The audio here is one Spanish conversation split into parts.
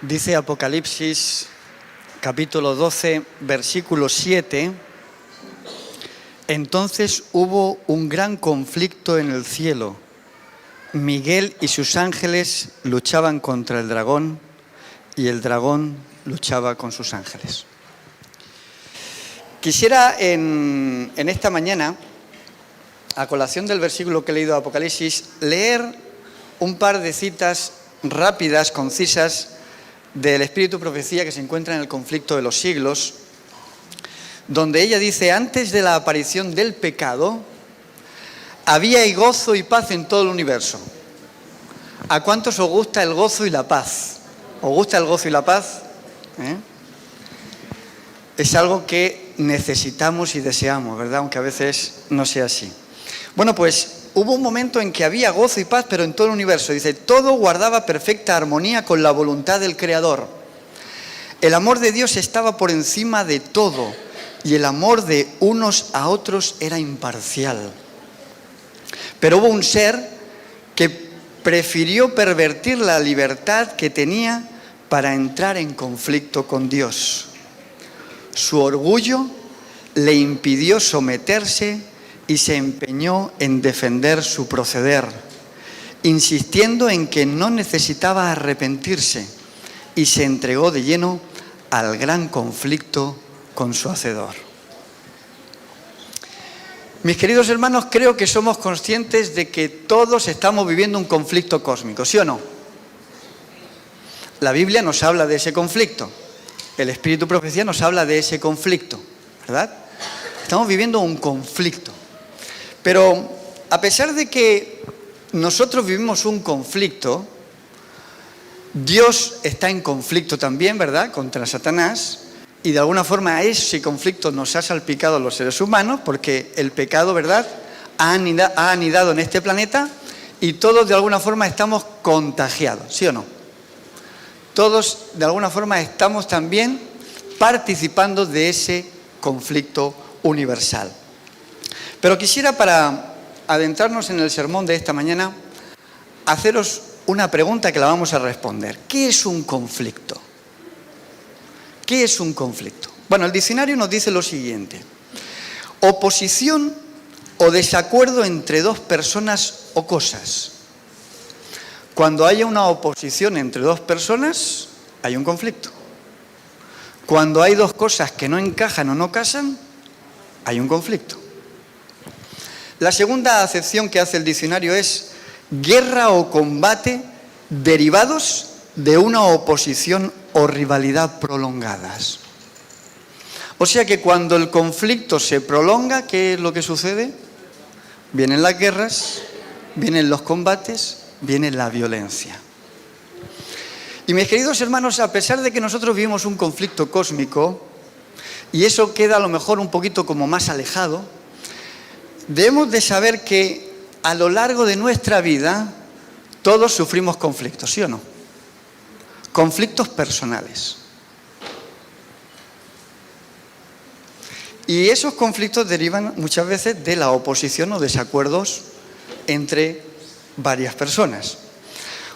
Dice Apocalipsis, capítulo 12, versículo 7, entonces hubo un gran conflicto en el cielo. Miguel y sus ángeles luchaban contra el dragón y el dragón luchaba con sus ángeles. Quisiera en esta mañana, a colación del versículo que he leído de Apocalipsis, leer un par de citas rápidas, concisas, del Espíritu Profecía que se encuentra en el conflicto de los siglos, donde ella dice: antes de la aparición del pecado, había gozo y paz en todo el universo. ¿A cuántos os gusta el gozo y la paz? ¿Os gusta el gozo y la paz? Es algo que necesitamos y deseamos, ¿verdad? Aunque a veces no sea así. Bueno, pues hubo un momento en que había gozo y paz, pero en todo el universo. Dice, todo guardaba perfecta armonía con la voluntad del Creador. El amor de Dios estaba por encima de todo y el amor de unos a otros era imparcial. Pero hubo un ser que prefirió pervertir la libertad que tenía para entrar en conflicto con Dios. Su orgullo le impidió someterse y se empeñó en defender su proceder, insistiendo en que no necesitaba arrepentirse, y se entregó de lleno al gran conflicto con su Hacedor. Mis queridos hermanos, creo que somos conscientes de que todos estamos viviendo un conflicto cósmico, ¿sí o no? La Biblia nos habla de ese conflicto, el Espíritu Profecía nos habla de ese conflicto, ¿verdad? Estamos viviendo un conflicto. Pero a pesar de que nosotros vivimos un conflicto, Dios está en conflicto también, ¿verdad?, contra Satanás, y de alguna forma ese conflicto nos ha salpicado a los seres humanos, porque el pecado, ¿verdad?, ha anidado en este planeta y todos de alguna forma estamos contagiados, ¿sí o no? Todos de alguna forma estamos también participando de ese conflicto universal. Pero quisiera, para adentrarnos en el sermón de esta mañana, haceros una pregunta que la vamos a responder. ¿Qué es un conflicto? ¿Qué es un conflicto? Bueno, el diccionario nos dice lo siguiente: oposición o desacuerdo entre dos personas o cosas. Cuando haya una oposición entre dos personas, hay un conflicto. Cuando hay dos cosas que no encajan o no casan, hay un conflicto. La segunda acepción que hace el diccionario es guerra o combate derivados de una oposición o rivalidad prolongadas. O sea que cuando el conflicto se prolonga, ¿qué es lo que sucede? Vienen las guerras, vienen los combates, viene la violencia. Y mis queridos hermanos, a pesar de que nosotros vivimos un conflicto cósmico, y eso queda a lo mejor un poquito como más alejado, debemos de saber que a lo largo de nuestra vida todos sufrimos conflictos, ¿sí o no? Conflictos personales. Y esos conflictos derivan muchas veces de la oposición o desacuerdos entre varias personas.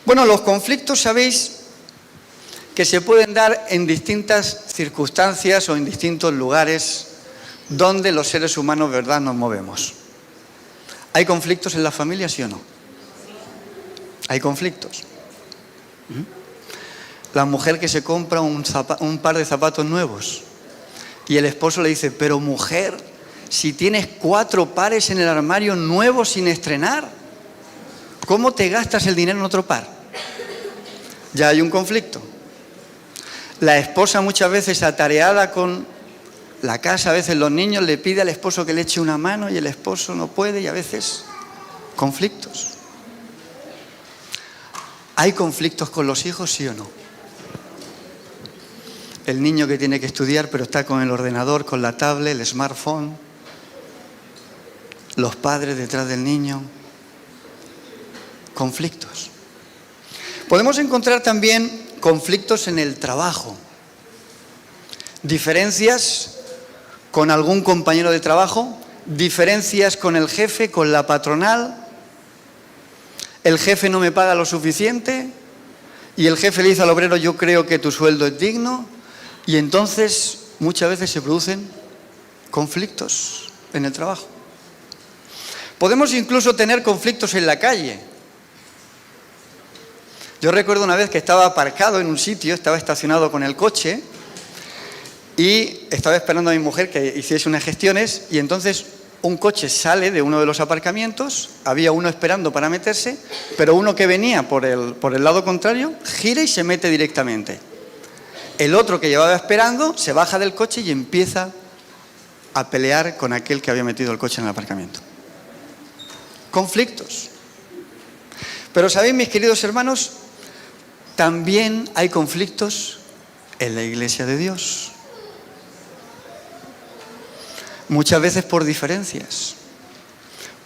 Bueno, los conflictos, sabéis que se pueden dar en distintas circunstancias o en distintos lugares donde los seres humanos, ¿verdad?, nos movemos. ¿Hay conflictos en la familia, sí o no? Hay conflictos. La mujer que se compra un par de zapatos nuevos y el esposo le dice, pero mujer, si tienes 4 pares en el armario nuevos sin estrenar, ¿cómo te gastas el dinero en otro par? Ya hay un conflicto. La esposa, muchas veces atareada con la casa, a veces los niños, le pide al esposo que le eche una mano y el esposo no puede, y a veces conflictos. ¿Hay conflictos con los hijos, sí o no? El niño que tiene que estudiar pero está con el ordenador, con la tablet, el smartphone. Los padres detrás del niño. Conflictos. Podemos encontrar también conflictos en el trabajo. Diferencias con algún compañero de trabajo, diferencias con el jefe, con la patronal. El jefe no me paga lo suficiente, Y el jefe le dice al obrero, yo creo que tu sueldo es digno, y entonces muchas veces se producen conflictos en el trabajo. Podemos incluso tener conflictos en la calle. Yo recuerdo una vez que estaba aparcado en un sitio, estaba estacionado con el coche y estaba esperando a mi mujer que hiciese unas gestiones, y entonces un coche sale de uno de los aparcamientos, había uno esperando para meterse, pero uno que venía por el lado contrario gira y se mete directamente. El otro que llevaba esperando se baja del coche y empieza a pelear con aquel que había metido el coche en el aparcamiento. Conflictos. Pero sabéis, mis queridos hermanos, también hay conflictos en la Iglesia de Dios. Muchas veces por diferencias,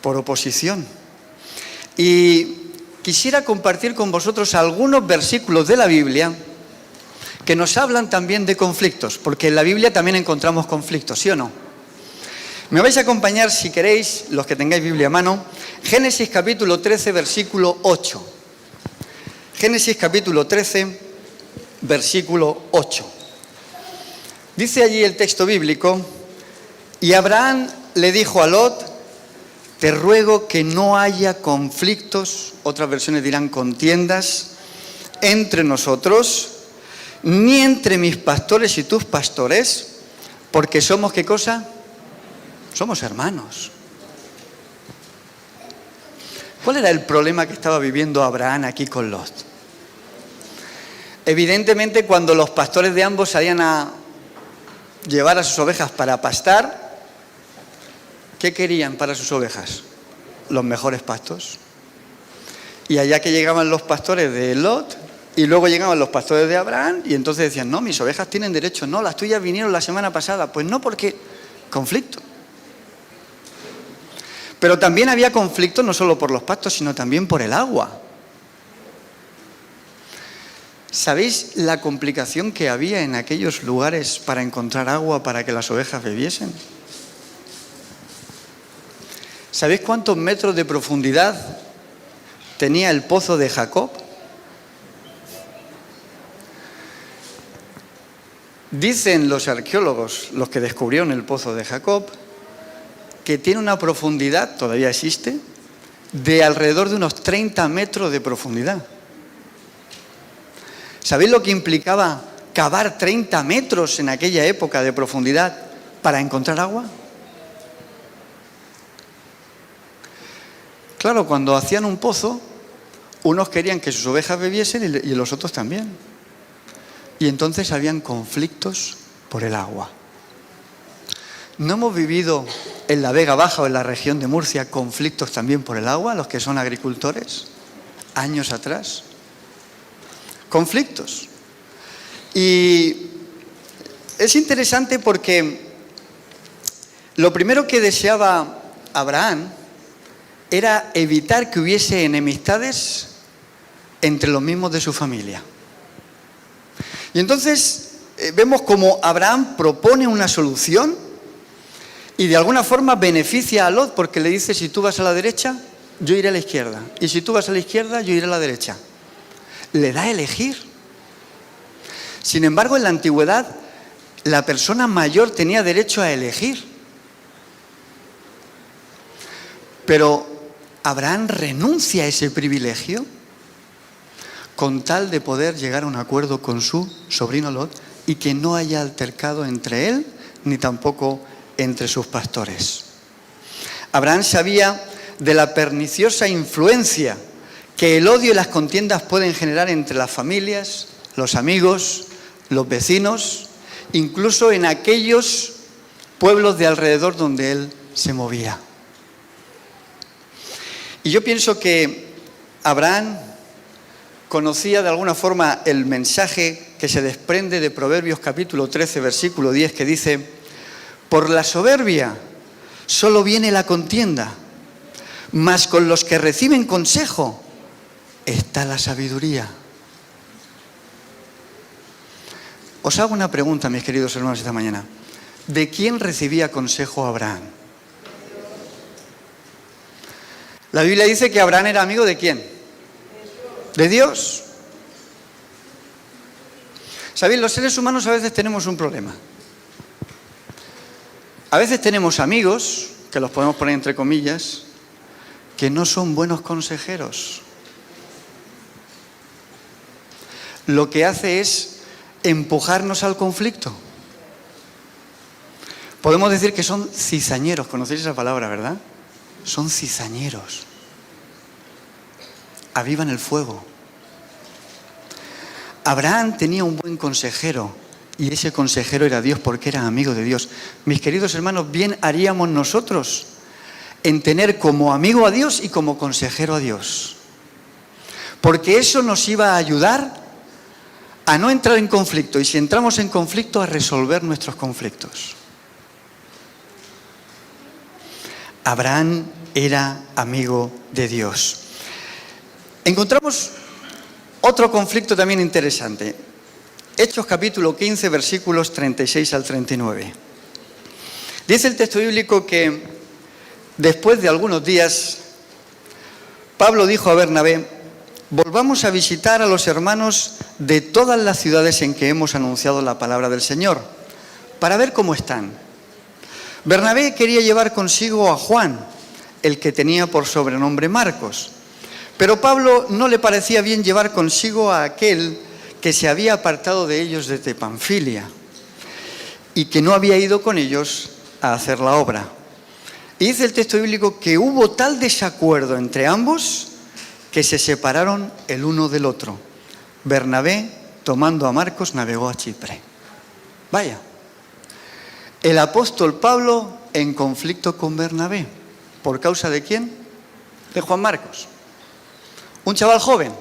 por oposición. Y quisiera compartir con vosotros algunos versículos de la Biblia que nos hablan también de conflictos, porque en la Biblia también encontramos conflictos, ¿sí o no? Me vais a acompañar, si queréis, los que tengáis Biblia a mano, Génesis capítulo 13, versículo 8. Génesis capítulo 13, versículo 8. Dice allí el texto bíblico: y Abraham le dijo a Lot, te ruego que no haya conflictos, otras versiones dirán contiendas, entre nosotros, ni entre mis pastores y tus pastores, porque somos, ¿qué cosa? Somos hermanos. ¿Cuál era el problema que estaba viviendo Abraham aquí con Lot? Evidentemente, cuando los pastores de ambos salían a llevar a sus ovejas para pastar, ¿qué querían para sus ovejas? Los mejores pastos. Y allá que llegaban los pastores de Lot, y luego llegaban los pastores de Abraham, y entonces decían, no, mis ovejas tienen derecho, no, las tuyas vinieron la semana pasada. Pues no, porque conflicto. Pero también había conflicto no solo por los pastos, sino también por el agua. ¿Sabéis la complicación que había en aquellos lugares para encontrar agua para que las ovejas bebiesen? ¿Sabéis cuántos metros de profundidad tenía el pozo de Jacob? Dicen los arqueólogos, los que descubrieron el pozo de Jacob, que tiene una profundidad, todavía existe, de alrededor de unos 30 metros de profundidad. ¿Sabéis lo que implicaba cavar 30 metros en aquella época de profundidad para encontrar agua? Claro, cuando hacían un pozo, unos querían que sus ovejas bebiesen y los otros también. Y entonces habían conflictos por el agua. ¿No hemos vivido en la Vega Baja o en la región de Murcia conflictos también por el agua, los que son agricultores, años atrás? Conflictos. Y es interesante porque lo primero que deseaba Abraham era evitar que hubiese enemistades entre los mismos de su familia. Y entonces vemos como Abraham propone una solución y de alguna forma beneficia a Lot, porque le dice, si tú vas a la derecha, yo iré a la izquierda, y si tú vas a la izquierda, yo iré a la derecha. Le da a elegir. Sin embargo, en la antigüedad, la persona mayor tenía derecho a elegir. Pero Abraham renuncia a ese privilegio con tal de poder llegar a un acuerdo con su sobrino Lot y que no haya altercado entre él ni tampoco entre sus pastores. Abraham sabía de la perniciosa influencia que el odio y las contiendas pueden generar entre las familias, los amigos, los vecinos, incluso en aquellos pueblos de alrededor donde él se movía. Y yo pienso que Abraham conocía de alguna forma el mensaje que se desprende de Proverbios capítulo 13, versículo 10, que dice, por la soberbia solo viene la contienda, mas con los que reciben consejo está la sabiduría. Os hago una pregunta, mis queridos hermanos, esta mañana. ¿De quién recibía consejo Abraham? La Biblia dice que Abraham era amigo ¿de quién? De Dios. ¿Sabéis? Los seres humanos a veces tenemos un problema. A veces tenemos amigos, que los podemos poner entre comillas, que no son buenos consejeros. Lo que hace es empujarnos al conflicto. Podemos decir que son cizañeros. ¿Conocéis esa palabra, verdad? Son cizañeros. Avivan el fuego. Abraham tenía un buen consejero y ese consejero era Dios porque era amigo de Dios. Mis queridos hermanos, bien haríamos nosotros en tener como amigo a Dios y como consejero a Dios. Porque eso nos iba a ayudar a no entrar en conflicto y si entramos en conflicto a resolver nuestros conflictos. Abraham era amigo de Dios. Encontramos otro conflicto también interesante. Hechos capítulo 15, versículos 36 al 39. Dice el texto bíblico que después de algunos días, Pablo dijo a Bernabé: volvamos a visitar a los hermanos de todas las ciudades en que hemos anunciado la palabra del Señor, para ver cómo están. Bernabé quería llevar consigo a Juan, el que tenía por sobrenombre Marcos. Pero Pablo no le parecía bien llevar consigo a aquel que se había apartado de ellos desde Panfilia y que no había ido con ellos a hacer la obra. Y dice el texto bíblico que hubo tal desacuerdo entre ambos que se separaron el uno del otro. Bernabé, tomando a Marcos, navegó a Chipre. Vaya, el apóstol Pablo en conflicto con Bernabé. ¿Por causa de quién? De Juan Marcos. Un chaval joven,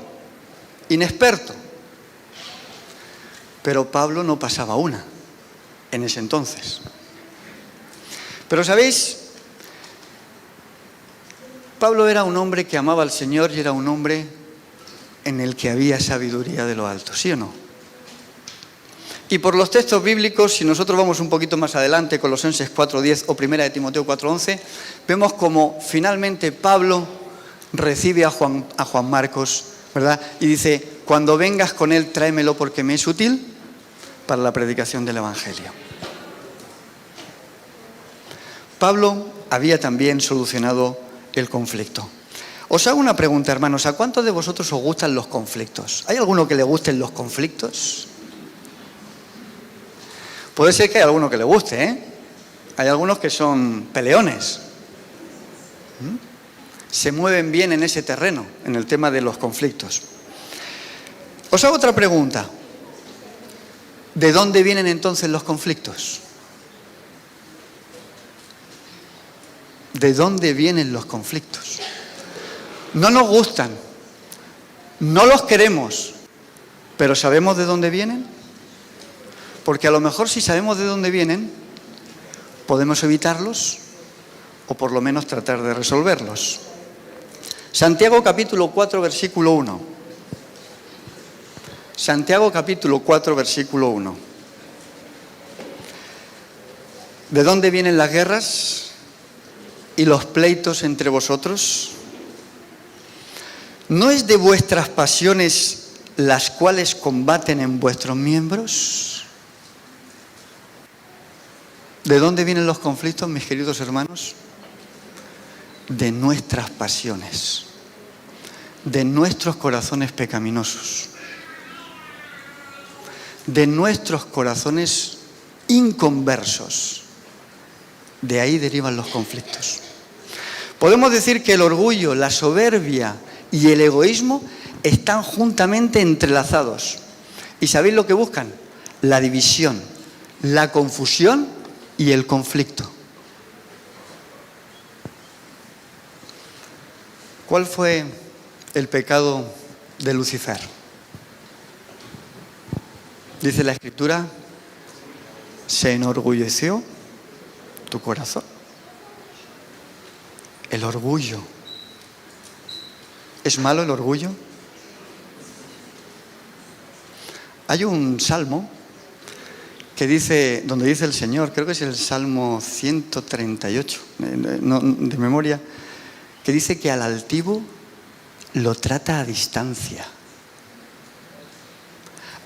inexperto. Pero Pablo no pasaba una en ese entonces. Pero ¿sabéis? Pablo era un hombre que amaba al Señor y era un hombre en el que había sabiduría de lo alto, ¿sí o no? Y por los textos bíblicos, si nosotros vamos un poquito más adelante, Colosenses 4:10 o 1 de Timoteo 4:11, vemos como finalmente Pablo recibe a Juan Marcos, ¿verdad? Y dice: cuando vengas con él, tráemelo porque me es útil para la predicación del Evangelio. Pablo había también solucionado el conflicto. Os hago una pregunta, hermanos: ¿a cuántos de vosotros os gustan los conflictos? ¿Hay alguno que le gusten los conflictos? Puede ser que hay alguno que le guste, ¿eh? Hay algunos que son peleones. Se mueven bien en ese terreno, en el tema de los conflictos. Os hago otra pregunta. ¿De dónde vienen entonces los conflictos? ¿De dónde vienen los conflictos? No nos gustan, no los queremos, pero ¿sabemos de dónde vienen? Porque a lo mejor si sabemos de dónde vienen, podemos evitarlos o por lo menos tratar de resolverlos. Santiago capítulo 4, versículo 1. Santiago capítulo 4, versículo 1. ¿De dónde vienen las guerras y los pleitos entre vosotros? ¿No es de vuestras pasiones las cuales combaten en vuestros miembros? ¿De dónde vienen los conflictos, mis queridos hermanos? De nuestras pasiones, de nuestros corazones pecaminosos, de nuestros corazones inconversos. De ahí derivan los conflictos. Podemos decir que el orgullo, la soberbia y el egoísmo están juntamente entrelazados. ¿Y sabéis lo que buscan? La división, la confusión y el conflicto. ¿Cuál fue el pecado de Lucifer? Dice la Escritura: se enorgulleció tu corazón. El orgullo. ¿Es malo el orgullo? Hay un salmo que dice, donde dice el Señor, creo que es el Salmo 138, de memoria, que dice que al altivo lo trata a distancia.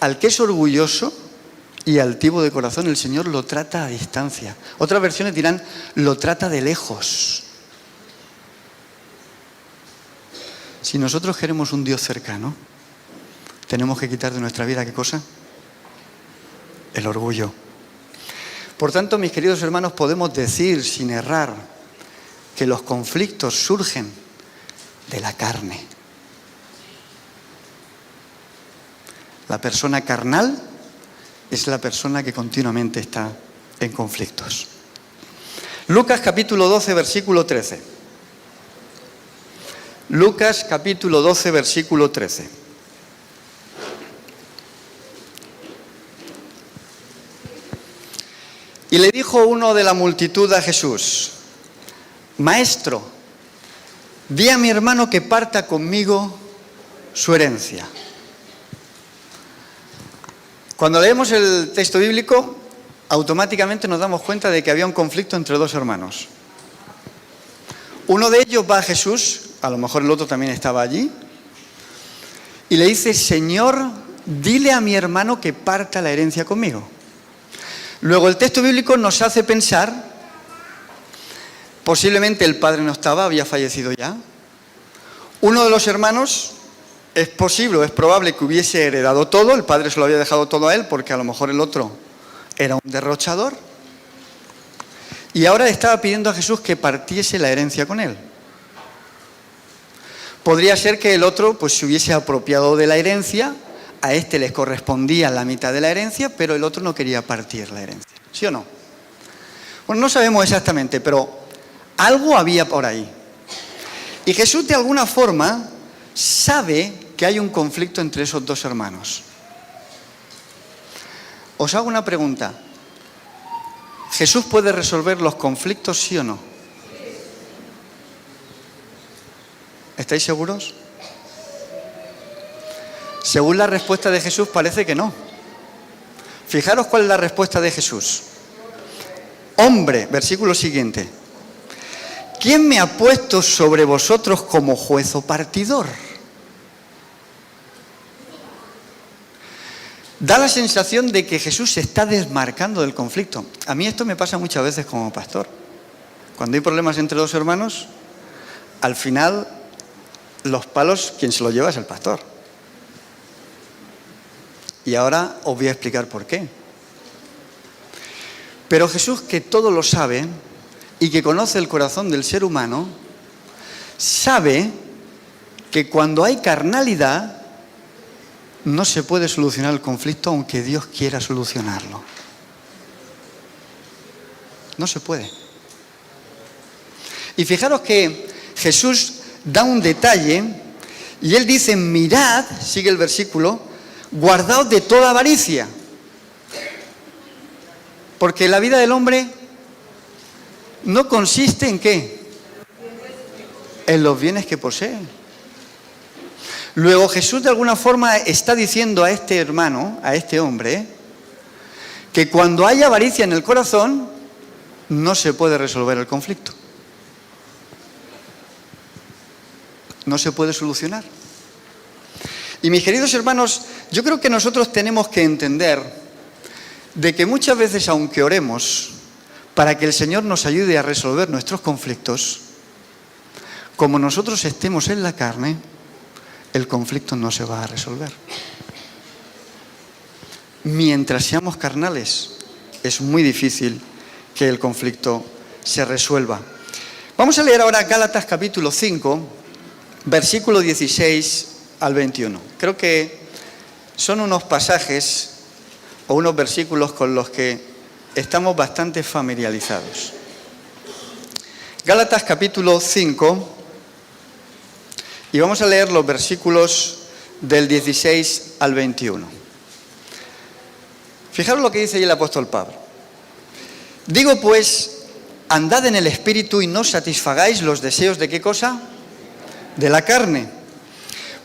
Al que es orgulloso y altivo de corazón, el Señor lo trata a distancia. Otras versiones dirán, lo trata de lejos. Si nosotros queremos un Dios cercano, tenemos que quitar de nuestra vida, ¿qué cosa? El orgullo. Por tanto, mis queridos hermanos, podemos decir sin errar que los conflictos surgen de la carne. La persona carnal es la persona que continuamente está en conflictos. Lucas capítulo 12, versículo 13. Lucas capítulo 12, versículo 13. Y le dijo uno de la multitud a Jesús: Maestro, di a mi hermano que parta conmigo su herencia. Cuando leemos el texto bíblico, automáticamente nos damos cuenta de que había un conflicto entre dos hermanos. Uno de ellos va a Jesús, a lo mejor el otro también estaba allí, y le dice: Señor, dile a mi hermano que parta la herencia conmigo. Luego el texto bíblico nos hace pensar, posiblemente el padre no estaba, había fallecido ya. Uno de los hermanos, es posible o es probable que hubiese heredado todo, el padre se lo había dejado todo a él porque a lo mejor el otro era un derrochador. Y ahora estaba pidiendo a Jesús que partiese la herencia con él. Podría ser que el otro pues se hubiese apropiado de la herencia, a este les correspondía la mitad de la herencia, pero el otro no quería partir la herencia. ¿Sí o no? Bueno, no sabemos exactamente, pero algo había por ahí. Y Jesús de alguna forma sabe que hay un conflicto entre esos dos hermanos. Os hago una pregunta. ¿Jesús puede resolver los conflictos, sí o no? ¿Estáis seguros? Según la respuesta de Jesús parece que no. Fijaros cuál es la respuesta de Jesús. Hombre, versículo siguiente. ¿Quién me ha puesto sobre vosotros como juez o partidor? Da la sensación de que Jesús se está desmarcando del conflicto. A mí esto me pasa muchas veces como pastor. Cuando hay problemas entre dos hermanos, al final los palos, quien se los lleva es el pastor. Y ahora os voy a explicar por qué. Pero Jesús, que todo lo sabe y que conoce el corazón del ser humano, sabe que cuando hay carnalidad no se puede solucionar el conflicto aunque Dios quiera solucionarlo. No se puede. Y fijaros que Jesús da un detalle y Él dice: mirad, sigue el versículo, guardaos de toda avaricia. Porque la vida del hombre no consiste en ¿qué? En los bienes que posee. Luego Jesús de alguna forma está diciendo a este hermano, a este hombre, que cuando hay avaricia en el corazón no se puede resolver el conflicto. No se puede solucionar. Y mis queridos hermanos, yo creo que nosotros tenemos que entender de que muchas veces, aunque oremos para que el Señor nos ayude a resolver nuestros conflictos, como nosotros estemos en la carne, el conflicto no se va a resolver. Mientras seamos carnales, es muy difícil que el conflicto se resuelva. Vamos a leer ahora Gálatas capítulo 5, versículo 16 al 21. Creo que son unos pasajes o unos versículos con los que estamos bastante familiarizados. Gálatas capítulo 5, y vamos a leer los versículos del 16 al 21. Fijaros lo que dice ahí el apóstol Pablo. Digo pues, andad en el Espíritu y no satisfagáis los deseos de ¿qué cosa? De la carne.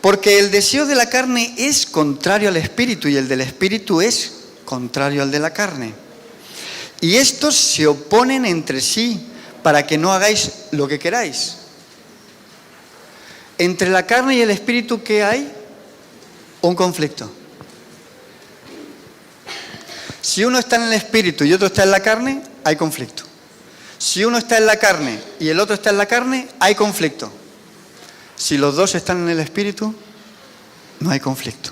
Porque el deseo de la carne es contrario al Espíritu y el del Espíritu es contrario al de la carne. Y estos se oponen entre sí para que no hagáis lo que queráis. Entre la carne y el Espíritu, ¿qué hay? Un conflicto. Si uno está en el espíritu y otro está en la carne, hay conflicto. Si uno está en la carne y el otro está en la carne, hay conflicto. Si los dos están en el espíritu, no hay conflicto.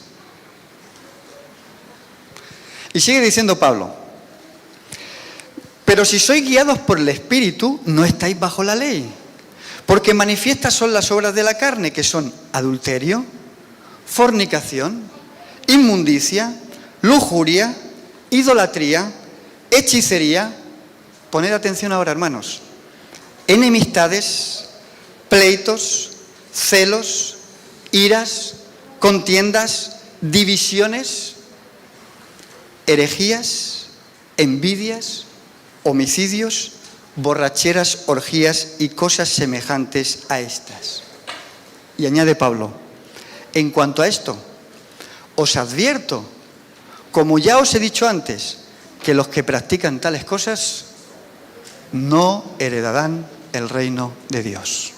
Y sigue diciendo Pablo: pero si sois guiados por el espíritu, no estáis bajo la ley. Porque manifiestas son las obras de la carne, que son adulterio, fornicación, inmundicia, lujuria, idolatría, hechicería. Poned atención ahora, hermanos. Enemistades, pleitos, celos, iras, contiendas, divisiones, herejías, envidias, homicidios, borracheras, orgías y cosas semejantes a estas. Y añade Pablo: en cuanto a esto, os advierto, como ya os he dicho antes, que los que practican tales cosas no heredarán el reino de Dios.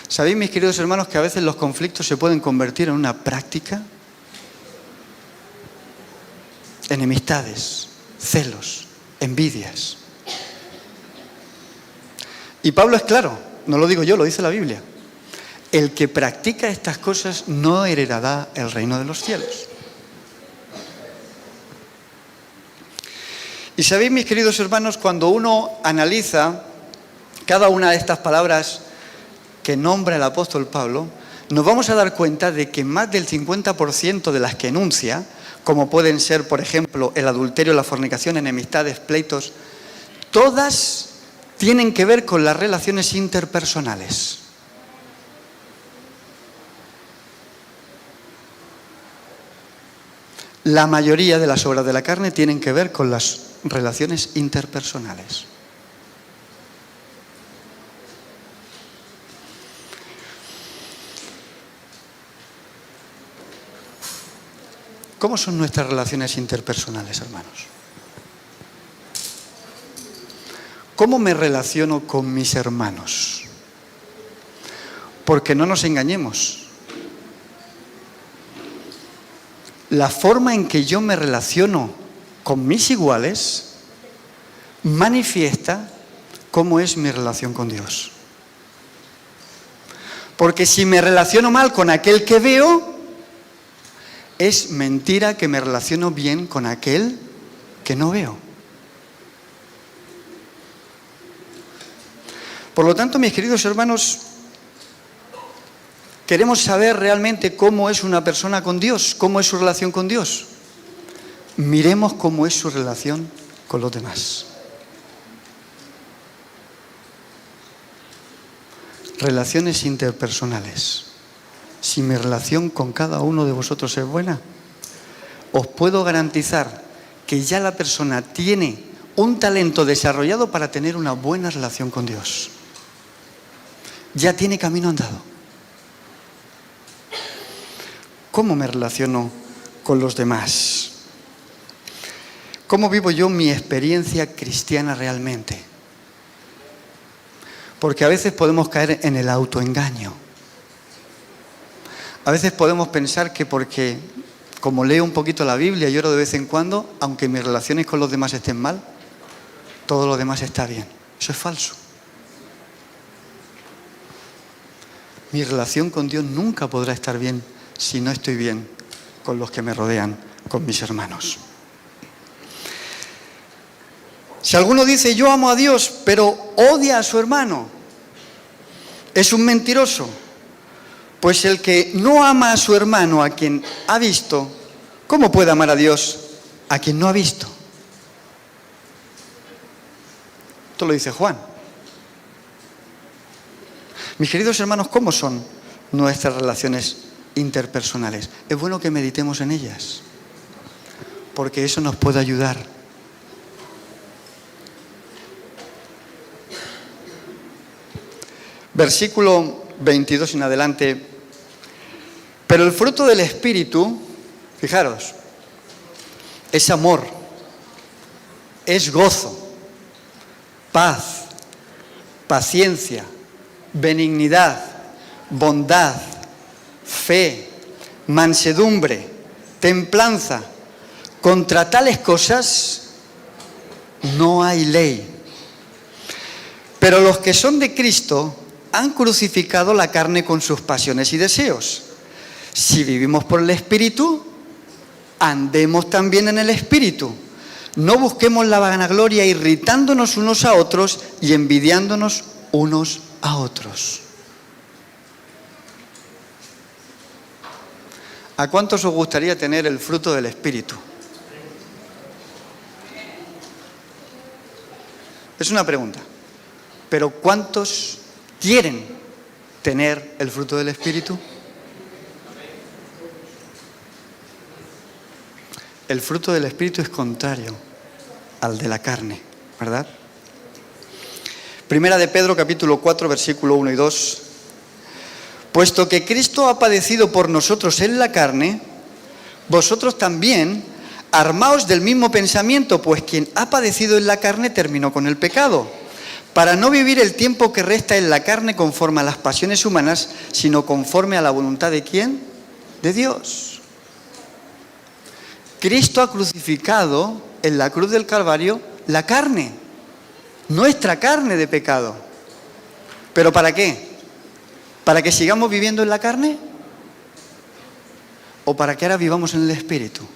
¿Sabéis, mis queridos hermanos, que a veces los conflictos se pueden convertir en una práctica? Enemistades, celos, envidias. Y Pablo es claro, no lo digo yo, lo dice la Biblia: el que practica estas cosas no heredará el reino de los cielos. Y sabéis, mis queridos hermanos, cuando uno analiza cada una de estas palabras que nombra el apóstol Pablo, nos vamos a dar cuenta de que más del 50% de las que enuncia, como pueden ser, por ejemplo, el adulterio, la fornicación, enemistades, pleitos, todas tienen que ver con las relaciones interpersonales. La mayoría de las obras de la carne tienen que ver con las relaciones interpersonales. ¿Cómo son nuestras relaciones interpersonales, hermanos? ¿Cómo me relaciono con mis hermanos? Porque no nos engañemos. La forma en que yo me relaciono con mis iguales manifiesta cómo es mi relación con Dios. Porque si me relaciono mal con aquel que veo, es mentira que me relaciono bien con aquel que no veo. Por lo tanto, mis queridos hermanos, queremos saber realmente cómo es una persona con Dios, cómo es su relación con Dios. Miremos cómo es su relación con los demás. Relaciones interpersonales. Si mi relación con cada uno de vosotros es buena, os puedo garantizar que ya la persona tiene un talento desarrollado para tener una buena relación con Dios. Ya tiene camino andado. ¿Cómo me relaciono con los demás? ¿Cómo vivo yo mi experiencia cristiana realmente? Porque a veces podemos caer en el autoengaño. A veces podemos pensar que porque, como leo un poquito la Biblia y oro de vez en cuando, aunque mis relaciones con los demás estén mal, todo lo demás está bien. Eso es falso. Mi relación con Dios nunca podrá estar bien si no estoy bien con los que me rodean, con mis hermanos. Si alguno dice yo amo a Dios, pero odia a su hermano, es un mentiroso. Pues el que no ama a su hermano, a quien ha visto, ¿cómo puede amar a Dios a quien no ha visto? Esto lo dice Juan. Mis queridos hermanos, ¿cómo son nuestras relaciones interpersonales? Es bueno que meditemos en ellas, porque eso nos puede ayudar. Versículo 22 en adelante. Pero el fruto del Espíritu, fijaros, es amor, es gozo, paz, paciencia, benignidad, bondad, fe, mansedumbre, templanza. Contra tales cosas no hay ley. Pero los que son de Cristo han crucificado la carne con sus pasiones y deseos. Si vivimos por el Espíritu, andemos también en el Espíritu. No busquemos la vanagloria irritándonos unos a otros y envidiándonos unos a otros. ¿A cuántos os gustaría tener el fruto del Espíritu? Es una pregunta. Pero ¿cuántos quieren tener el fruto del Espíritu? El fruto del Espíritu es contrario al de la carne, ¿verdad? Primera de Pedro, capítulo 4, versículo 1 y 2. Puesto que Cristo ha padecido por nosotros en la carne, vosotros también armaos del mismo pensamiento, pues quien ha padecido en la carne terminó con el pecado, para no vivir el tiempo que resta en la carne conforme a las pasiones humanas, sino conforme a la voluntad ¿de quién? De Dios. Cristo ha crucificado en la cruz del Calvario la carne, nuestra carne de pecado. ¿Pero para qué? ¿Para que sigamos viviendo en la carne? ¿O para que ahora vivamos en el Espíritu?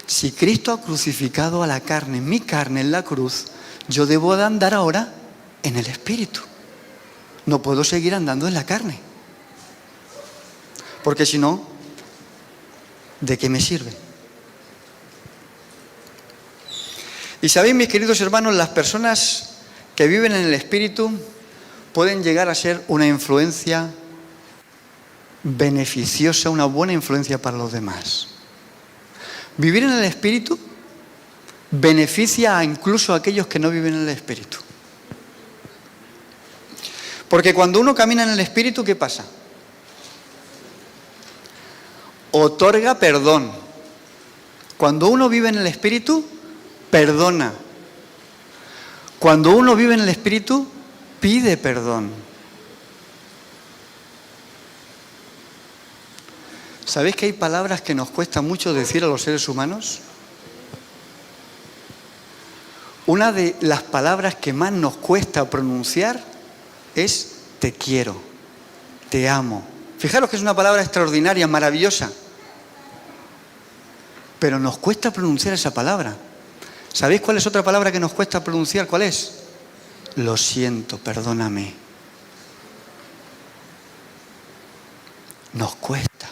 Si Cristo ha crucificado a la carne, mi carne en la cruz, yo debo de andar ahora en el Espíritu. No puedo seguir andando en la carne. Porque si no, ¿de qué me sirve? Y sabéis, mis queridos hermanos, las personas que viven en el Espíritu pueden llegar a ser una influencia beneficiosa, una buena influencia para los demás. Vivir en el Espíritu beneficia incluso a aquellos que no viven en el Espíritu. Porque cuando uno camina en el Espíritu, ¿qué pasa? Otorga perdón. Cuando uno vive en el Espíritu, perdona. Cuando uno vive en el Espíritu, pide perdón. ¿Sabéis que hay palabras que nos cuesta mucho decir a los seres humanos? Una de las palabras que más nos cuesta pronunciar es te quiero, te amo. Fijaros que es una palabra extraordinaria, maravillosa. Pero nos cuesta pronunciar esa palabra. ¿Sabéis cuál es otra palabra que nos cuesta pronunciar? ¿Cuál es? Lo siento, perdóname. Nos cuesta.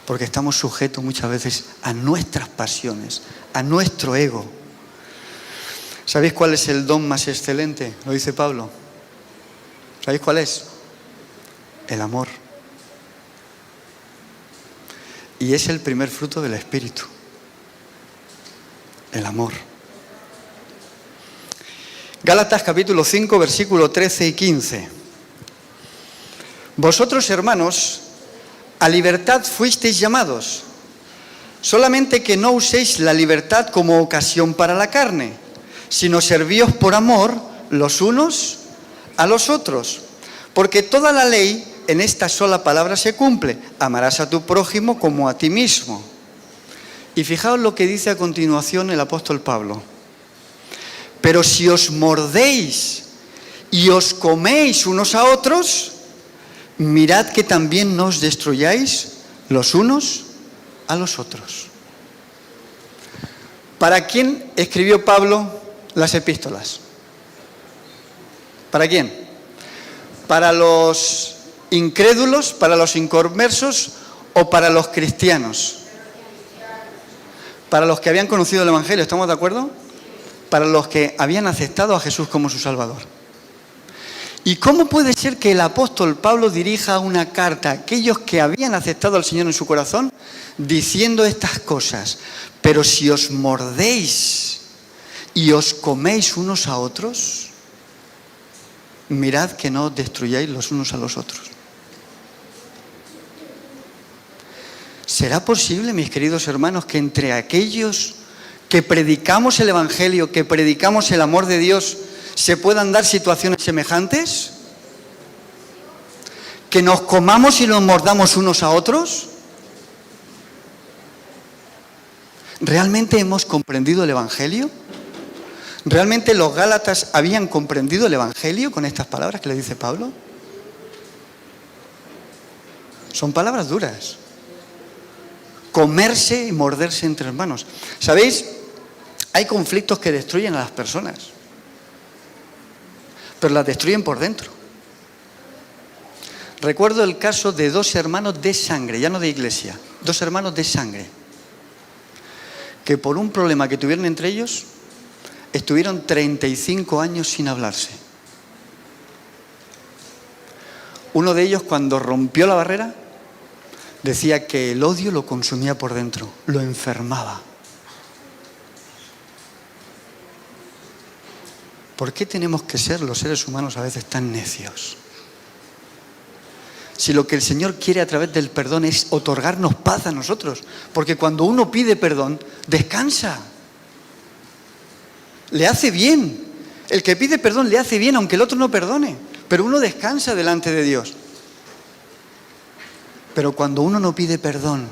Porque estamos sujetos muchas veces a nuestras pasiones, a nuestro ego. ¿Sabéis cuál es el don más excelente? Lo dice Pablo. ¿Sabéis cuál es? El amor. Y es el primer fruto del Espíritu. El amor. Gálatas capítulo 5, versículo 13 y 15. Vosotros, hermanos, a libertad fuisteis llamados, solamente que no uséis la libertad como ocasión para la carne, sino servíos por amor los unos a los otros. Porque toda la ley en esta sola palabra se cumple: amarás a tu prójimo como a ti mismo. Y fijaos lo que dice a continuación el apóstol Pablo. Pero si os mordéis y os coméis unos a otros, mirad que también no os destruyáis los unos a los otros. ¿Para quién escribió Pablo las epístolas? ¿Para quién? ¿Para los incrédulos, para los inconversos o para los cristianos? Para los que habían conocido el Evangelio, ¿estamos de acuerdo? Para los que habían aceptado a Jesús como su Salvador. ¿Y cómo puede ser que el apóstol Pablo dirija una carta a aquellos que habían aceptado al Señor en su corazón diciendo estas cosas? Pero si os mordéis y os coméis unos a otros, mirad que no os destruyáis los unos a los otros. ¿Será posible, mis queridos hermanos, que entre aquellos que predicamos el Evangelio, que predicamos el amor de Dios, se puedan dar situaciones semejantes? ¿Que nos comamos y nos mordamos unos a otros? ¿Realmente hemos comprendido el Evangelio? ¿Realmente los Gálatas habían comprendido el Evangelio con estas palabras que le dice Pablo? Son palabras duras. Comerse y morderse entre hermanos. ¿Sabéis? Hay conflictos que destruyen a las personas, pero las destruyen por dentro. Recuerdo el caso de dos hermanos de sangre, ya no de iglesia, dos hermanos de sangre, que por un problema que tuvieron entre ellos, estuvieron 35 años sin hablarse. Uno de ellos, cuando rompió la barrera, decía que el odio lo consumía por dentro, lo enfermaba. ¿Por qué tenemos que ser los seres humanos a veces tan necios? Si lo que el Señor quiere a través del perdón es otorgarnos paz a nosotros, porque cuando uno pide perdón, descansa. Le hace bien. El que pide perdón le hace bien, aunque el otro no perdone, pero uno descansa delante de Dios. Pero cuando uno no pide perdón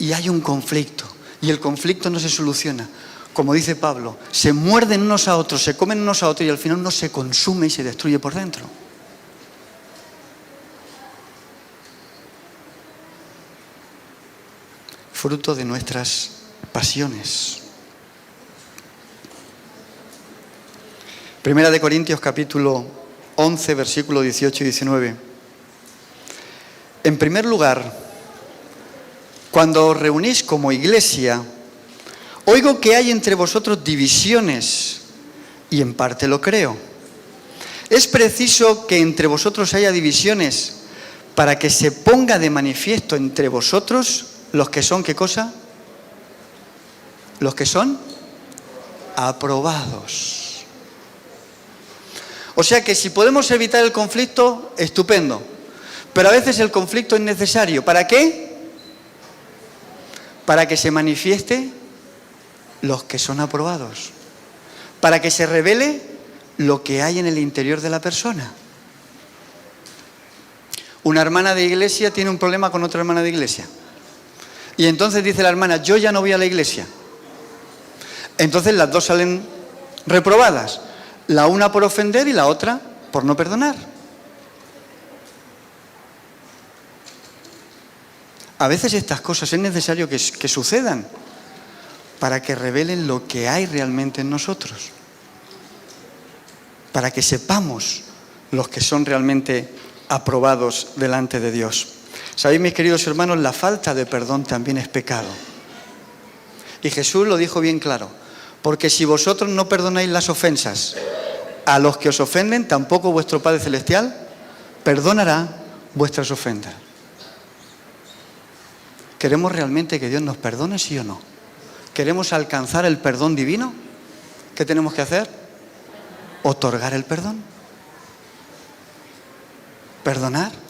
y hay un conflicto, y el conflicto no se soluciona, como dice Pablo, se muerden unos a otros, se comen unos a otros y al final uno se consume y se destruye por dentro. Fruto de nuestras pasiones. Primera de Corintios capítulo 11, versículo 18 y 19. En primer lugar, cuando os reunís como iglesia, oigo que hay entre vosotros divisiones, y en parte lo creo. Es preciso que entre vosotros haya divisiones para que se ponga de manifiesto entre vosotros los que son, ¿qué cosa? Los que son aprobados. O sea que si podemos evitar el conflicto, estupendo. Pero a veces el conflicto es necesario. ¿Para qué? Para que se manifieste los que son aprobados. Para que se revele lo que hay en el interior de la persona. Una hermana de iglesia tiene un problema con otra hermana de iglesia. Y entonces dice la hermana, yo ya no voy a la iglesia. Entonces las dos salen reprobadas. La una por ofender y la otra por no perdonar. A veces estas cosas es necesario que sucedan para que revelen lo que hay realmente en nosotros. Para que sepamos los que son realmente aprobados delante de Dios. ¿Sabéis, mis queridos hermanos? La falta de perdón también es pecado. Y Jesús lo dijo bien claro. Porque si vosotros no perdonáis las ofensas a los que os ofenden, tampoco vuestro Padre Celestial perdonará vuestras ofensas. ¿Queremos realmente que Dios nos perdone, sí o no? ¿Queremos alcanzar el perdón divino? ¿Qué tenemos que hacer? Otorgar el perdón. Perdonar.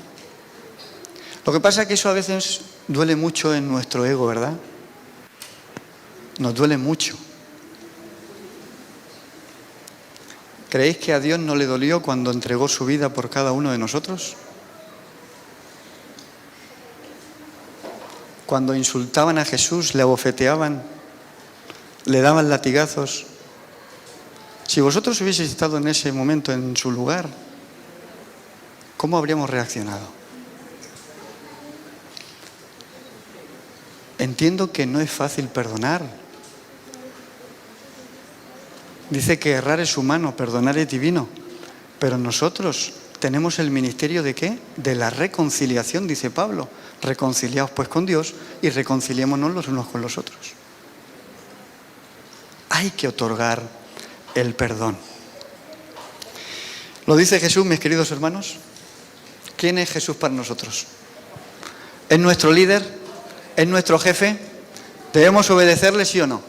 Lo que pasa es que eso a veces duele mucho en nuestro ego, ¿verdad? Nos duele mucho. ¿Creéis que a Dios no le dolió cuando entregó su vida por cada uno de nosotros? Cuando insultaban a Jesús, le abofeteaban, le daban latigazos. Si vosotros hubieseis estado en ese momento en su lugar, ¿cómo habríamos reaccionado? Entiendo que no es fácil perdonar. Dice que errar es humano, perdonar es divino. Pero nosotros tenemos el ministerio ¿de qué? De la reconciliación, dice Pablo. Reconciliaos pues con Dios y reconciliémonos los unos con los otros. Hay que otorgar el perdón. Lo dice Jesús, mis queridos hermanos. ¿Quién es Jesús para nosotros? ¿Es nuestro líder? ¿Es nuestro jefe? ¿Debemos obedecerle, sí o no?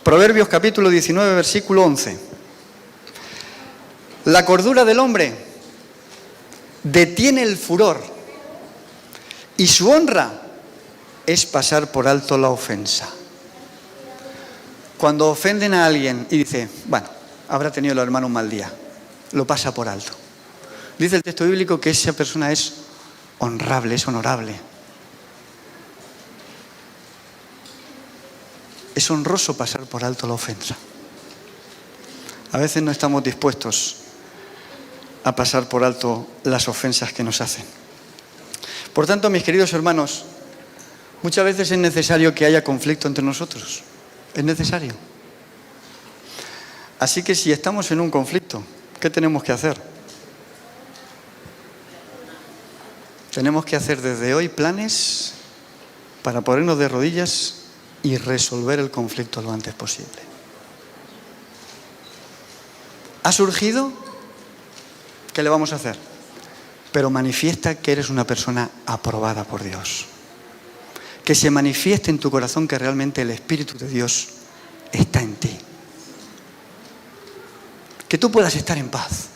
Proverbios capítulo 19, versículo 11. La cordura del hombre detiene el furor y su honra es pasar por alto la ofensa. Cuando ofenden a alguien y dice, bueno, habrá tenido el hermano un mal día, lo pasa por alto. Dice el texto bíblico que esa persona es honrable, es honorable. Es honroso pasar por alto la ofensa. A veces no estamos dispuestos a pasar por alto las ofensas que nos hacen. Por tanto, mis queridos hermanos, muchas veces es necesario que haya conflicto entre nosotros. Es necesario. Así que si estamos en un conflicto, ¿qué tenemos que hacer? Tenemos que hacer desde hoy planes para ponernos de rodillas y resolver el conflicto lo antes posible. ¿Ha surgido? ¿Qué le vamos a hacer? Pero manifiesta que eres una persona aprobada por Dios. Que se manifieste en tu corazón que realmente el Espíritu de Dios está en ti. Que tú puedas estar en paz.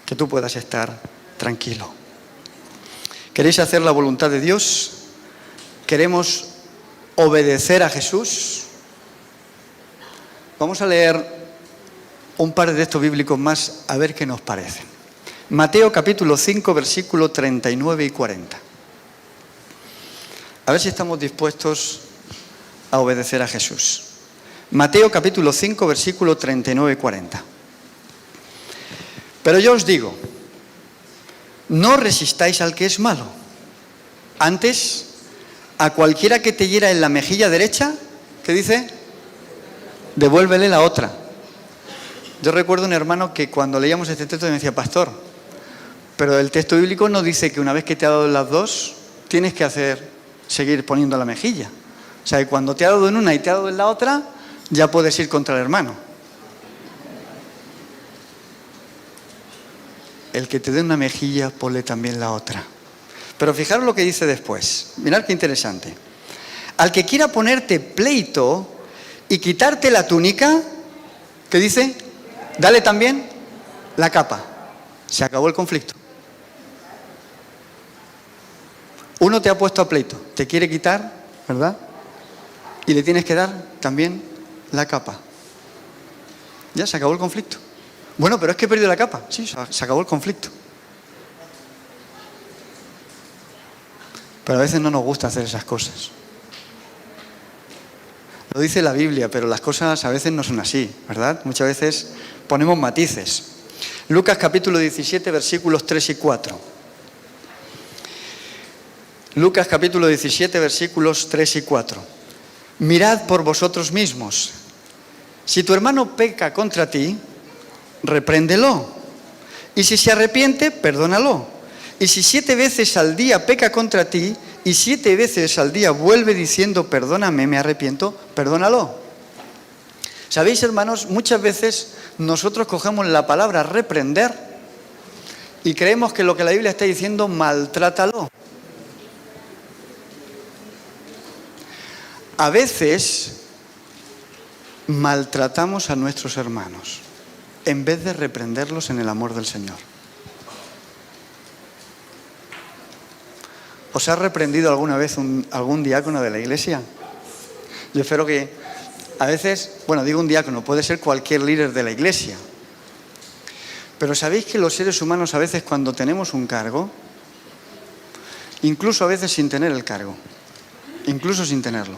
Que tú puedas estar tranquilo. ¿Queréis hacer la voluntad de Dios? ¿Queremos obedecer a Jesús? Vamos a leer un par de textos bíblicos más a ver qué nos parecen. Mateo capítulo 5, versículo 39 y 40. A ver si estamos dispuestos a obedecer a Jesús. Mateo capítulo 5, versículo 39 y 40. Pero yo os digo, no resistáis al que es malo. Antes, a cualquiera que te hiera en la mejilla derecha, ¿qué dice? Devuélvele la otra. Yo recuerdo un hermano que cuando leíamos este texto me decía, pastor, pero el texto bíblico no dice que una vez que te ha dado en las dos, tienes que seguir poniendo la mejilla. O sea, que cuando te ha dado en una y te ha dado en la otra, ya puedes ir contra el hermano. El que te dé una mejilla, ponle también la otra. Pero fijaros lo que dice después. Mirad qué interesante. Al que quiera ponerte pleito y quitarte la túnica, ¿qué dice? Dale también la capa. Se acabó el conflicto. Uno te ha puesto a pleito, te quiere quitar, ¿verdad? Y le tienes que dar también la capa. Ya se acabó el conflicto. Bueno, pero es que he perdido la capa. Sí, se acabó el conflicto. Pero a veces no nos gusta hacer esas cosas. Lo dice la Biblia, pero las cosas a veces no son así, ¿verdad? Muchas veces ponemos matices. Lucas capítulo 17, versículos 3 y 4. Lucas capítulo 17, versículos 3 y 4. Mirad por vosotros mismos. Si tu hermano peca contra ti, repréndelo. Y si se arrepiente, perdónalo. Y si 7 veces al día peca contra ti, y 7 veces al día vuelve diciendo, perdóname, me arrepiento, perdónalo. ¿Sabéis, hermanos? Muchas veces nosotros cogemos la palabra reprender y creemos que lo que la Biblia está diciendo, maltrátalo. A veces maltratamos a nuestros hermanos en vez de reprenderlos en el amor del Señor. ¿Os ha reprendido alguna vez algún diácono de la iglesia? Yo espero que a veces, bueno, digo un diácono, puede ser cualquier líder de la iglesia. Pero ¿sabéis que los seres humanos a veces cuando tenemos un cargo, incluso a veces sin tener el cargo, incluso sin tenerlo,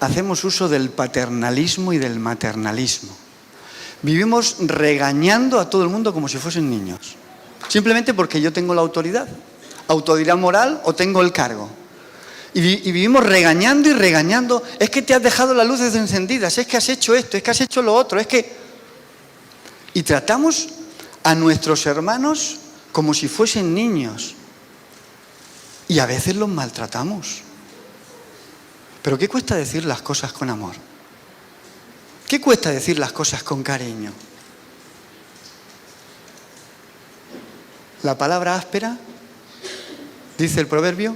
hacemos uso del paternalismo y del maternalismo? Vivimos regañando a todo el mundo como si fuesen niños. Simplemente porque yo tengo la autoridad moral o tengo el cargo. Y vivimos regañando y regañando. Es que te has dejado las luces encendidas, es que has hecho esto, es que has hecho lo otro, es que... Y tratamos a nuestros hermanos como si fuesen niños. Y a veces los maltratamos. Pero ¿qué cuesta decir las cosas con amor? ¿Qué cuesta decir las cosas con cariño? La palabra áspera, dice el proverbio,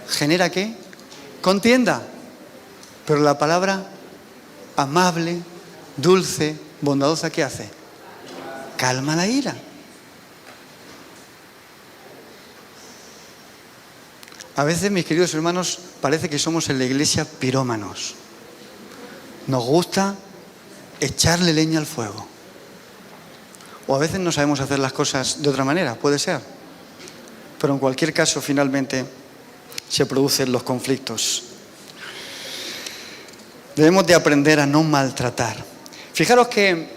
¿genera qué? Contienda. Pero la palabra amable, dulce, bondadosa, ¿qué hace? Calma la ira. A veces, mis queridos hermanos, parece que somos en la iglesia pirómanos. Nos gusta echarle leña al fuego. O a veces no sabemos hacer las cosas de otra manera, puede ser. Pero en cualquier caso, finalmente, se producen los conflictos. Debemos de aprender a no maltratar. Fijaros que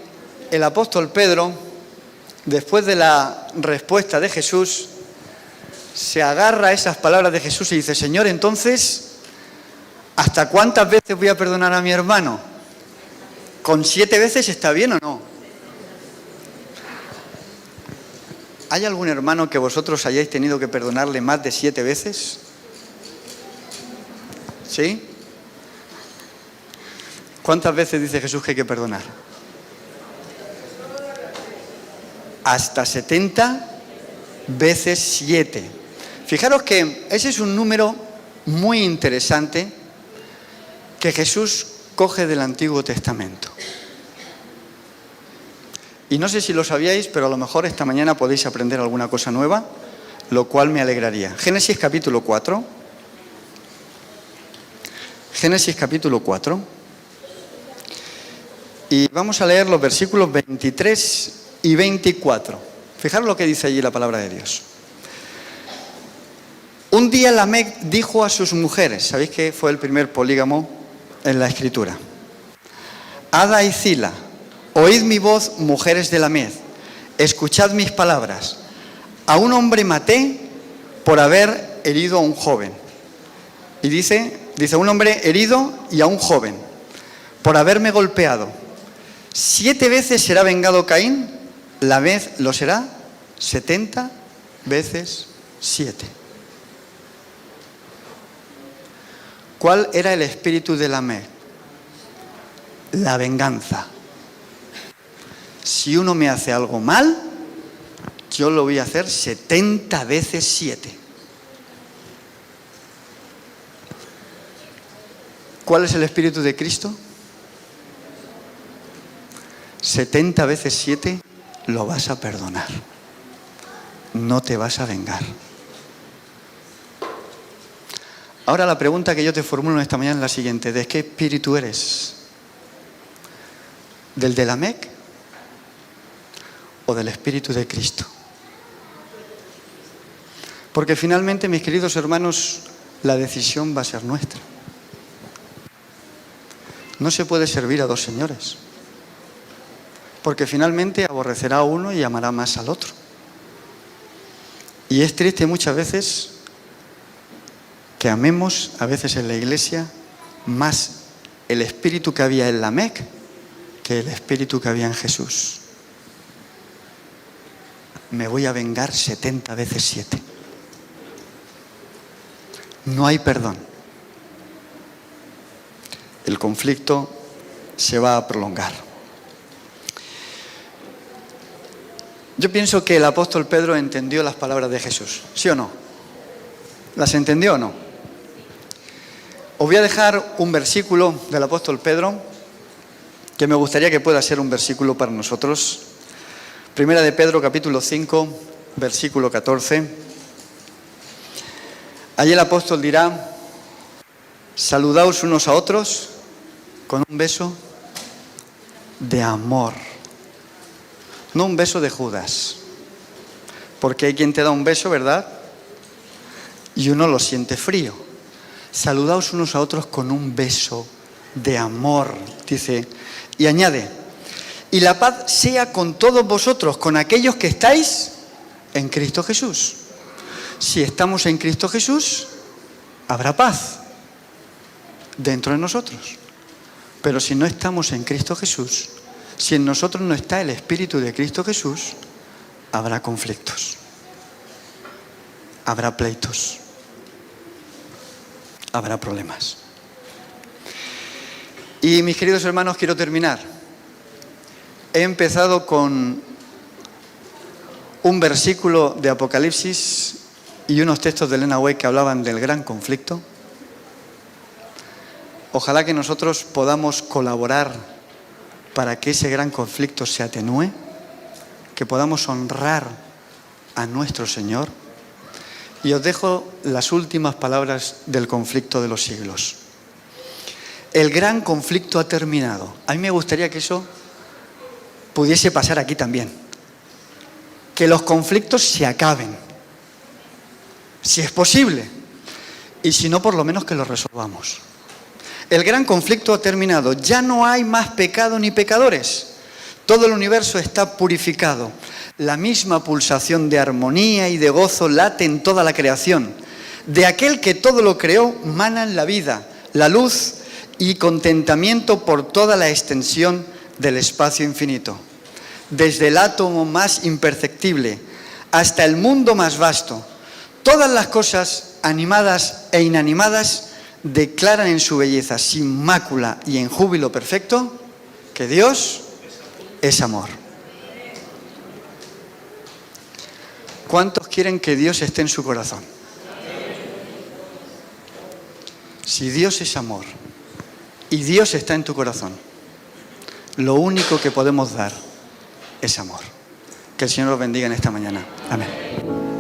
el apóstol Pedro, después de la respuesta de Jesús, se agarra a esas palabras de Jesús y dice: Señor, entonces, ¿hasta cuántas veces voy a perdonar a mi hermano? ¿Con 7 veces está bien o no? ¿Hay algún hermano que vosotros hayáis tenido que perdonarle más de 7 veces? ¿Sí? ¿Cuántas veces dice Jesús que hay que perdonar? Hasta 70 veces 7. Fijaros que ese es un número muy interesante que Jesús coge del Antiguo Testamento. Y no sé si lo sabíais, pero a lo mejor esta mañana podéis aprender alguna cosa nueva, lo cual me alegraría. Génesis capítulo 4. Génesis capítulo 4. Y vamos a leer los versículos 23 y 24. Fijaros lo que dice allí la palabra de Dios. Un día Lamec dijo a sus mujeres, ¿sabéis que fue el primer polígamo en la Escritura? Ada y Zila, oíd mi voz, mujeres de Lamec, escuchad mis palabras. A un hombre maté por haber herido a un joven. Y dice, a un hombre herido y a un joven, por haberme golpeado. 7 veces será vengado Caín, Lamec lo será 70 veces 7. ¿Cuál era el espíritu de Lamec? La venganza. Si uno me hace algo mal, yo lo voy a hacer 70 veces 7. ¿Cuál es el espíritu de Cristo? 70 veces 7 lo vas a perdonar. No te vas a vengar. Ahora la pregunta que yo te formulo esta mañana es la siguiente: ¿de qué espíritu eres? ¿Del de Lamec o del espíritu de Cristo? Porque finalmente, mis queridos hermanos, la decisión va a ser nuestra. No se puede servir a 2 señores, porque finalmente aborrecerá a uno y amará más al otro. Y es triste muchas veces que amemos a veces en la iglesia más el espíritu que había en Lamec que el espíritu que había en Jesús. Me voy a vengar 70 veces 7. No hay perdón. El conflicto se va a prolongar. Yo pienso que el apóstol Pedro entendió las palabras de Jesús, ¿sí o no? ¿Las entendió o no? Os voy a dejar un versículo del apóstol Pedro que me gustaría que pueda ser un versículo para nosotros. Primera de Pedro, capítulo 5, versículo 14. Allí el apóstol dirá: saludaos unos a otros con un beso de amor. No un beso de Judas. Porque hay quien te da un beso, ¿verdad? Y uno lo siente frío. Saludaos unos a otros con un beso de amor, dice. Y añade: y la paz sea con todos vosotros, con aquellos que estáis en Cristo Jesús. Si estamos en Cristo Jesús, habrá paz dentro de nosotros. Pero si no estamos en Cristo Jesús, si en nosotros no está el Espíritu de Cristo Jesús, habrá conflictos, habrá pleitos, habrá problemas. Y mis queridos hermanos, quiero terminar. He empezado con un versículo de Apocalipsis y unos textos de Elena White que hablaban del gran conflicto. Ojalá que nosotros podamos colaborar para que ese gran conflicto se atenúe, que podamos honrar a nuestro Señor. Y os dejo las últimas palabras del conflicto de los siglos. El gran conflicto ha terminado. A mí me gustaría que eso pudiese pasar aquí también. que los conflictos se acaben, si es posible, y si no, por lo menos que los resolvamos. El gran conflicto ha terminado, ya no hay más pecado ni pecadores. Todo el universo está purificado. La misma pulsación de armonía y de gozo late en toda la creación. De aquel que todo lo creó manan la vida, la luz y contentamiento por toda la extensión del espacio infinito. Desde el átomo más imperceptible hasta el mundo más vasto, todas las cosas animadas e inanimadas declaran en su belleza sin mácula y en júbilo perfecto que Dios es amor. ¿Cuántos quieren que Dios esté en su corazón? Si Dios es amor y Dios está en tu corazón, lo único que podemos dar es amor. Que el Señor los bendiga en esta mañana. Amén.